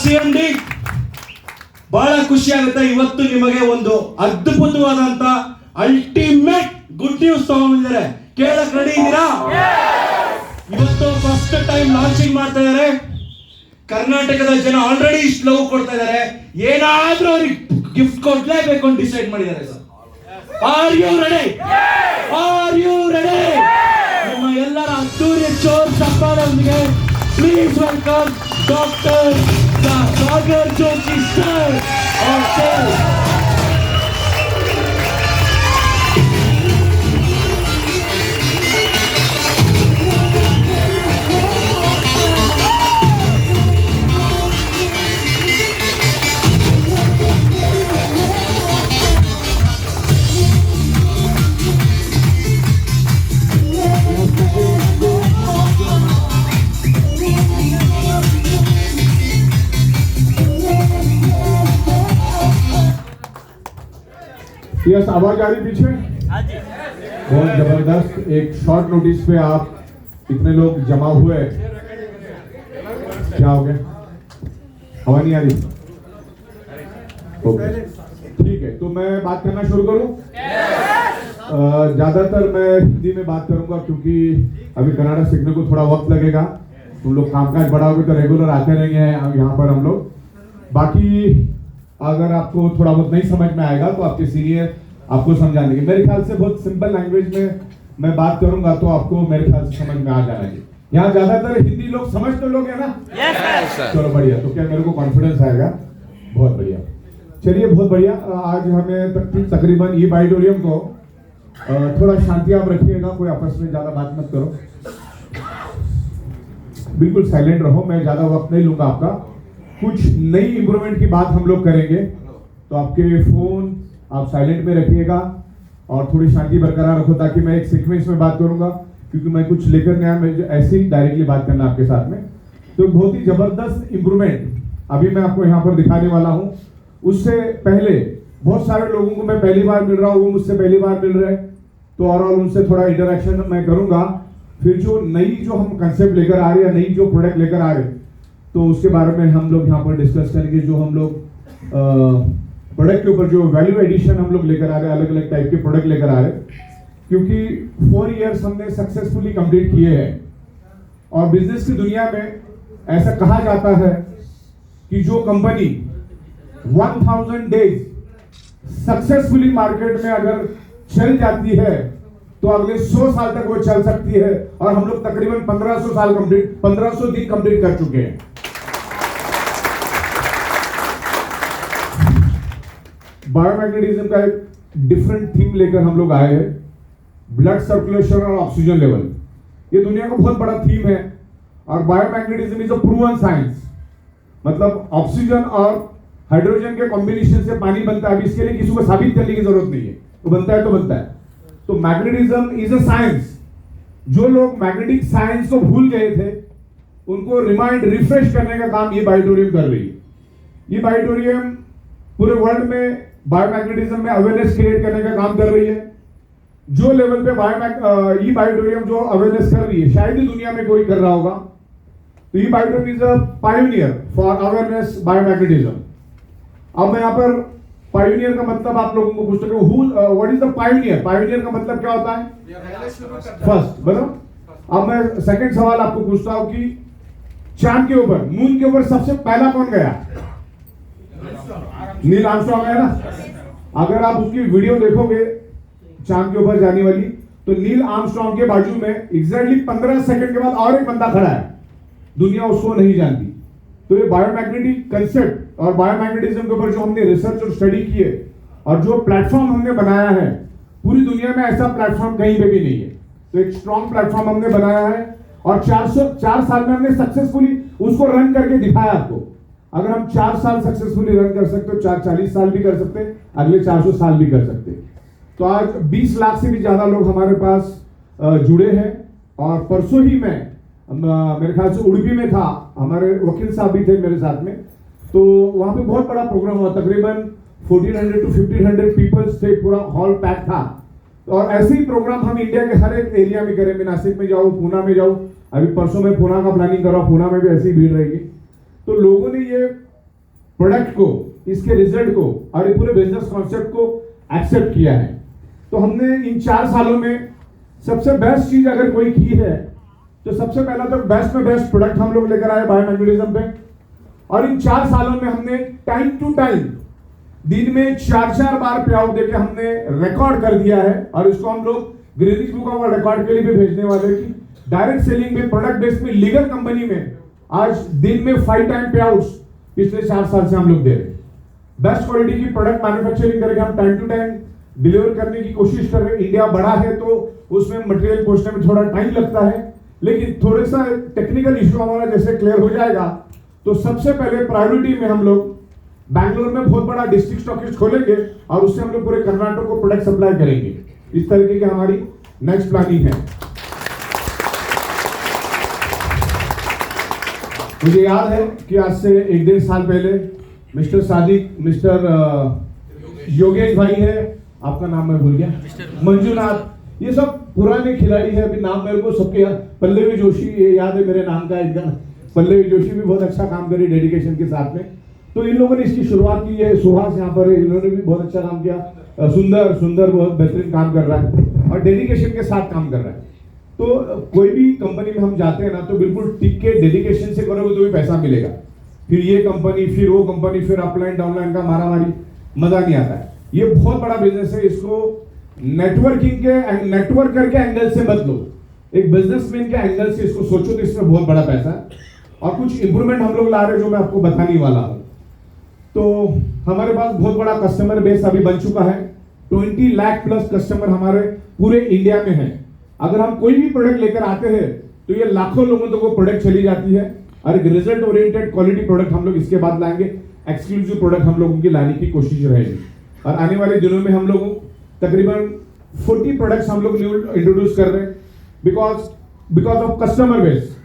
CMD ಬಹಳ ಖುಷಿ ಆಗುತ್ತೆ. ಇವತ್ತು ನಿಮಗೆ ಒಂದು ಅದ್ಭುತವಾದಂತ ಅಲ್ಟಿಮೇಟ್ ಗುಡ್ ನ್ಯೂಸ್ ತಗೊಂಡಿದ್ದಾರೆ. ಕೇಳಕ್ ರೆಡಿ ಇದ್ದೀರಾ? ಇವತ್ತು ಫಸ್ಟ್ ಟೈಮ್ ಲಾಂಚಿಂಗ್ ಮಾಡ್ತಾ ಇದ್ದಾರೆ. ಕರ್ನಾಟಕದ ಜನ ಆಲ್ರೆಡಿ ಇಷ್ಟು ಲವ್ ಕೊಡ್ತಾ ಇದ್ದಾರೆ. ಏನಾದ್ರೂ ಅವ್ರಿಗೆ ಗಿಫ್ಟ್ ಕೊಡ್ಲೇಬೇಕು ಅಂತ ಡಿಸೈಡ್ ಮಾಡಿದ್ದಾರೆ sir. Are you ready? Are you ready? ನಿಮ್ಮ ಎಲ್ಲರ ಅದ್ದೂರಿಯ ಜೋರ್ ಚಪ್ಪಾಳೆಯೊಂದಿಗೆ please welcome doctor Sagar Joshi sir. Yes, आवाज आ रही पीछे? बहुत जबरदस्त. एक शॉर्ट नोटिस पे आप इतने लोग जमा हुए, क्या हो गया? हवा नहीं आ रही? ओके, ठीक है. तो मैं बात करना शुरू करूं? ज्यादातर मैं हिंदी में बात करूंगा क्योंकि अभी कन्नड़ा सीखने को थोड़ा वक्त लगेगा. तुम लोग कामकाज बढ़ाओगे तो रेगुलर आते रहेंगे यहाँ पर हम लोग. बाकी अगर आपको थोड़ा बहुत नहीं समझ में आएगा तो आपके सीनियर आपको समझा देंगे. मेरे ख्याल से बहुत सिंपल लैंग्वेज में मैं बात करूंगा तो आपको मेरे ख्याल से समझ में आ जाना चाहिए. यहाँ ज्यादातर हिंदी लोग समझ तो लोग है ना? Yes sir. चलो बढ़िया. तो क्या मेरे को कॉन्फिडेंस आएगा? बहुत बढ़िया. चलिए, बहुत बढ़िया. आज हमें तकरीबन ई ऑडिटोरियम को थोड़ा शांति आप रखिएगा. कोई आपस में ज्यादा बात मत करो, बिल्कुल साइलेंट रहो. मैं ज्यादा वक्त नहीं लूंगा आपका. कुछ नई इंप्रूवमेंट की बात हम लोग करेंगे तो आपके फोन आप साइलेंट में रखिएगा और थोड़ी शांति बरकरार रखो ताकि मैं एक सीक्वेंस में बात करूंगा क्योंकि मैं कुछ लेकर नहीं आया. मैं ऐसे ही डायरेक्टली बात करना आपके साथ में. तो बहुत ही जबरदस्त इंप्रूवमेंट अभी मैं आपको यहाँ पर दिखाने वाला हूँ. उससे पहले बहुत सारे लोगों को मैं पहली बार मिल रहा हूँ, वो मुझसे पहली बार मिल रहे हैं, तो और उनसे थोड़ा इंटरेक्शन मैं करूंगा. फिर जो नई जो हम कंसेप्ट लेकर आ रहे हैं, नई जो प्रोडक्ट लेकर आ रहे हैं, तो उसके बारे में हम लोग यहाँ पर डिस्कस करेंगे. जो हम लोग प्रोडक्ट के ऊपर जो वैल्यू एडिशन हम लोग लेकर आ रहे हैं, अलग अलग टाइप के प्रोडक्ट लेकर आ रहे हैं क्योंकि 4 इयर्स हमने सक्सेसफुली कंप्लीट किए हैं. और बिजनेस की दुनिया में ऐसा कहा जाता है कि जो कंपनी 1000 डेज सक्सेसफुली मार्केट में अगर चल जाती है तो अगले 100 साल तक वो चल सकती है. और हम लोग तकरीबन 1500 दिन कंप्लीट कर चुके हैं. बायोमैग्नेटिज्म का एक डिफरेंट थीम लेकर हम लोग आए हैं. ब्लड सर्कुलेशन और ऑक्सीजन लेवल, ये दुनिया का बहुत बड़ा थीम है. और biomagnetism is a proven science. मतलब ऑक्सीजन और हाइड्रोजन के कॉम्बिनेशन से पानी बनता है. इसके लिए किसी को साबित करने की जरूरत नहीं है, तो बनता है तो बनता है. तो मैग्नेटिज्म इज अ साइंस. जो लोग मैग्नेटिक साइंस को भूल गए थे उनको रिमाइंड रिफ्रेश करने का काम ये ऑडिटोरियम कर रही है. ये ऑडिटोरियम पूरे वर्ल्ड में बायोमैग्नेटिज्म में अवेयरनेस क्रिएट करने का काम कर रही है. जो लेवल पे ये ऑडिटोरियम जो अवेयरनेस कर रही है शायद ही दुनिया में कोई कर रहा होगा. तो ये auditorium is a pioneer for awareness biomagnetism. अब मैं यहाँ पर पायोनियर का मतलब आप लोगों को पूछता हूँ, what is the pioneer? Pioneer का मतलब क्या होता है? फर्स्ट. बराबर. अब मैं सेकंड सवाल आपको पूछता हूँ कि चांद के ऊपर, मून के ऊपर सबसे पहला कौन गया? नील आर्मस्ट्रांग है ना. अगर आप उसकी वीडियो देखोगे चांद के ऊपर जाने वाली, तो नील आर्मस्ट्रांग के बाजू में एग्जैक्टली 15 सेकंड के बाद और एक बंदा खड़ा है. दुनिया उसको नहीं जानती. तो ये बायोमैग्नेटिक कंसेप्ट और बायोमैग्नेटिज्म के ऊपर जो हमने रिसर्च और स्टडी की है और जो प्लेटफॉर्म हमने बनाया है, पूरी दुनिया में ऐसा प्लेटफॉर्म कहीं पे भी नहीं है. तो एक स्ट्रॉन्ग प्लेटफॉर्म हमने बनाया है और 4 साल में हमने सक्सेसफुली उसको रन करके दिखाया आपको. अगर हम 4 साल सक्सेसफुली रन कर सकते हो, 40 साल भी कर सकते, अगले 400 साल भी कर सकते. तो आज 20 लाख से भी ज्यादा लोग हमारे पास जुड़े हैं. और परसों ही मैं मेरे ख्याल से उड़पी में था, हमारे वकील साहब भी थे मेरे साथ में. तो वहां पे बहुत बड़ा प्रोग्राम हुआ. तकरीबन 1400 to 1500 पीपल्स थे. पूरा हॉल पैक था. और ऐसे ही प्रोग्राम हम इंडिया के हर एक एरिया में करें. मैं नासिक में जाऊँ, पूना में जाऊँ, अभी परसों में पूना का प्लानिंग कर रहा हूँ, पूना में भी ऐसी भीड़ रहेगी. तो लोगों ने ये प्रोडक्ट को, इसके रिजल्ट को और ये पूरे बिजनेस कॉन्सेप्ट को एक्सेप्ट किया है। तो हमने इन 4 सालों में सबसे बेस्ट चीज अगर कोई की है तो सबसे पहला तो बेस्ट में बेस्ट प्रोडक्ट हम लोग लेकर आए बायोमैग्नेटिज्म पे। और इन 4 सालों में हमने टाइम टू टाइम दिन में 4-4 बार पे आउट देके हमने रिकॉर्ड कर दिया है। और इसको हम लोग गिनीज बुक ऑफ रिकॉर्ड के लिए भी भेजने वाले हैं कि डायरेक्ट सेलिंग में, प्रोडक्ट बेस में, लीगल कंपनी में आज दिन में 5 टाइम पे आउट्स पिछले 4 साल से हम लोग दे रहे हैं। बेस्ट क्वालिटी की प्रोडक्ट मैन्युफैक्चरिंग करके हम टाइम टू टाइम डिलीवर करने की कोशिश कर रहे हैं। इंडिया बड़ा है तो उसमें मटेरियल पहुंचने में थोड़ा टाइम लगता है, लेकिन थोड़ा सा टेक्निकल इशू हमारा जैसे क्लियर हो जाएगा तो सबसे पहले प्रायोरिटी में हम लोग बैंगलोर में बहुत बड़ा डिस्ट्रिक्ट स्टॉकिस्ट खोलेंगे और उससे हम लोग पूरे कर्नाटक को प्रोडक्ट सप्लाई करेंगे। इस तरीके की हमारी नेक्स्ट प्लानिंग है। मुझे याद है कि आज से 1-1.5 साल पहले मिस्टर सादिक, मिस्टर योगेश भाई है, आपका नाम मैं भूल गया, मंजूनाथ, ये सब पुराने खिलाड़ी है। अभी नाम मेरे को सबके याद, पल्लवी जोशी ये याद है मेरे नाम का, इनका पल्लवी जोशी भी बहुत अच्छा काम करी डेडिकेशन के साथ में। तो इन लोगों ने इसकी शुरुआत की है। सुहास यहाँ पर है, इन्होंने भी बहुत अच्छा काम किया। सुंदर बहुत बेहतरीन काम कर रहा है और डेडिकेशन के साथ काम कर रहा है। तो कोई भी कंपनी में हम जाते हैं ना तो बिल्कुल टिक के डेडिकेशन से करोगे तो भी पैसा मिलेगा। फिर ये कंपनी, फिर वो कंपनी, फिर अपलाइन डाउनलाइन का मारामारी मजा नहीं आता है। ये बहुत बड़ा बिजनेस है, इसको नेटवर्क करके एंगल से मत लो, एक बिजनेसमैन के एंगल से इसको सोचो तो इसमें बहुत बड़ा पैसा है। और कुछ इंप्रूवमेंट हम लोग ला रहे हैं जो मैं आपको बताने वाला हूं। तो हमारे पास बहुत बड़ा कस्टमर बेस अभी बन चुका है। 20 लाख प्लस कस्टमर हमारे पूरे इंडिया में है। अगर हम कोई भी प्रोडक्ट लेकर आते हैं तो ये लाखों लोगों तक वो प्रोडक्ट चली जाती है। और एक रिजल्ट ओरिएंटेड क्वालिटी प्रोडक्ट हम लोग इसके बाद लाएंगे। एक्सक्लूसिव प्रोडक्ट हम लोगों की लाने की कोशिश रहेगी। और आने वाले दिनों में हम लोग तकरीबन 40 प्रोडक्ट्स हम लोग इंट्रोड्यूस कर रहे हैं बिकॉज ऑफ कस्टमर बेस।